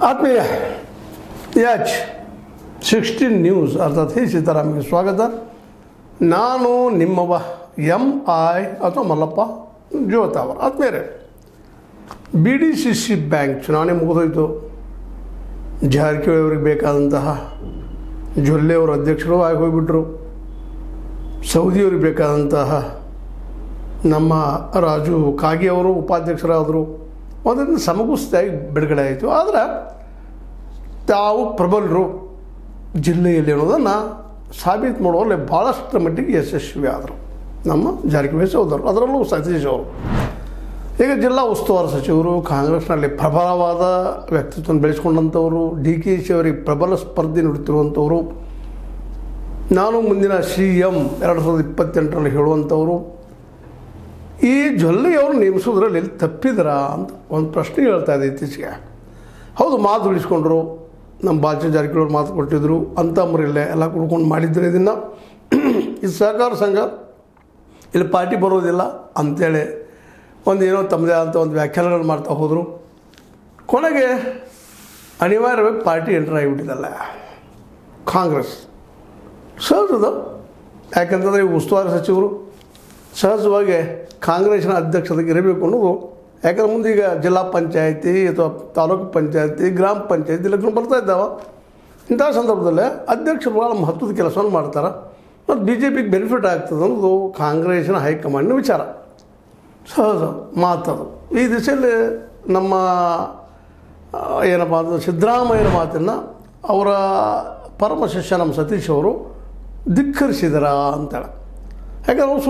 ಆತ್ಮೀಯ H 16 news ಅರ್ಥಾತ್ ಹೇ ಸೀತಾರಾಮ್ಗೆ ಸ್ವಾಗತ. ನಾನು ನಿಮ್ಮವ MI ಅಥವಾ ಮಲ್ಲಪ್ಪ ಜೋತಾವರ್. ಆತ್ಮೀಯರೇ, BDCC ಬ್ಯಾಂಕ್ ಚುನಾವಣೆ ಮುಗಿದೋಯ್ತು. ಜಾರಕಿಹೊಳಿ ಅವರಿಗೆ ಬೇಕಾದಂತಹ ಜೊಲ್ಲೆ ಅವರು ಅಧ್ಯಕ್ಷರು ಆಗಿ ಹೋಗಿಬಿಟ್ರು. ಸೌದಿಯವ್ರಿಗೆ ಬೇಕಾದಂತಹ ನಮ್ಮ ರಾಜು ಕಾಗಿ ಅವರು ಉಪಾಧ್ಯಕ್ಷರಾದರು. ಅದರಿಂದ ಸಮಗುಸ್ತಾಗಿ ಬಿಡುಗಡೆ ಆಯಿತು. ಆದರೆ ತಾವು ಪ್ರಬಲರು ಜಿಲ್ಲೆಯಲ್ಲಿ ಅನ್ನೋದನ್ನು ಸಾಬೀತು ಮಾಡುವಲ್ಲಿ ಭಾಳಷ್ಟರ ಮಟ್ಟಿಗೆ ಯಶಸ್ವಿ ಆದರು ನಮ್ಮ ಜಾರಕಿಹೊಳಿ ಸಹೋದರರು, ಅದರಲ್ಲೂ ಸತೀಶ್ ಅವರು. ಈಗ ಜಿಲ್ಲಾ ಉಸ್ತುವಾರಿ ಸಚಿವರು, ಕಾಂಗ್ರೆಸ್ನಲ್ಲಿ ಪ್ರಬಲವಾದ ವ್ಯಕ್ತಿತ್ವವನ್ನು ಬೆಳೆಸ್ಕೊಂಡಂಥವರು, DKC ಅವರಿಗೆ ಪ್ರಬಲ ಸ್ಪರ್ಧೆ ನೀಡುತ್ತಿರುವಂಥವರು, ನಾನು ಮುಂದಿನ CM 2028ರಲ್ಲಿ ಹೇಳುವಂಥವರು. ಈ ಜೊಲ್ಲೆಯವರು ನೇಮಿಸೋದ್ರಲ್ಲಿ ತಪ್ಪಿದ್ರಾ ಅಂತ ಒಂದು ಪ್ರಶ್ನೆ ಹೇಳ್ತಾ ಇದೆ ಇತ್ತೀಚೆಗೆ. ಹೌದು, ಮಾತು ಉಳಿಸ್ಕೊಂಡ್ರು. ನಮ್ಮ ಬಾಲಚಂದ್ರ ಜಾರಕಿಹೊಳಿ ಮಾತು ಕೊಟ್ಟಿದ್ದರು, ಅಂತಂಬರಿಲ್ಲ ಎಲ್ಲ ಕುಡ್ಕೊಂಡು ಮಾಡಿದ್ರು. ಇದನ್ನು ಇದು ಸಹಕಾರ ಸಂಘ, ಇಲ್ಲಿ ಪಾರ್ಟಿ ಬರೋದಿಲ್ಲ ಅಂಥೇಳಿ ಏನೋ ತಮ್ಮದೇ ಆದಂಥ ಒಂದು ವ್ಯಾಖ್ಯಾನಗಳು ಮಾಡ್ತಾ ಹೋದರು. ಕೊನೆಗೆ ಅನಿವಾರ್ಯವಾಗಿ ಪಾರ್ಟಿ ಎಂಟರ್ ಆಗಿಬಿಟ್ಟಿದ್ದಲ್ಲ ಕಾಂಗ್ರೆಸ್. ಸಹಜದ, ಯಾಕಂತಂದರೆ ಈ ಉಸ್ತುವಾರಿ ಸಚಿವರು ಸಹಜವಾಗಿ ಕಾಂಗ್ರೆಸ್ನ ಅಧ್ಯಕ್ಷತೆಗೆ ಇರಬೇಕು ಅನ್ನೋದು. ಯಾಕಂದ್ರೆ ಮುಂದೀಗ ಜಿಲ್ಲಾ ಪಂಚಾಯತಿ ಅಥವಾ ತಾಲೂಕು ಪಂಚಾಯತಿ, ಗ್ರಾಮ ಪಂಚಾಯತಿ ಇಲೆಕ್ಷನ್ ಬರ್ತಾ ಇದ್ದಾವೆ. ಇಂಥ ಸಂದರ್ಭದಲ್ಲೇ ಅಧ್ಯಕ್ಷರು ಭಾಳ ಮಹತ್ವದ ಕೆಲಸವನ್ನು ಮಾಡ್ತಾರೆ ಮತ್ತು BJPಗೆ ಬೆನಿಫಿಟ್ ಆಗ್ತದೆ ಅನ್ನೋದು ಕಾಂಗ್ರೆಸ್ನ ಹೈಕಮಾಂಡ್ನ ವಿಚಾರ. ಸಹಜ ಮಾತದು. ಈ ದಿಸೆಯಲ್ಲಿ ನಮ್ಮ ಏನಪ್ಪ ಅಂದರೆ ಸಿದ್ದರಾಮಯ್ಯನ ಮಾತನ್ನು ಅವರ ಪರಮ ಶಿಷ್ಯ ನಮ್ಮ ಸತೀಶ್ ಅವರು ಧಿಕ್ಕರಿಸಿದಾರ ಅಂತೇಳಿ. ಯಾಕಂದ್ರೆ ಅವರು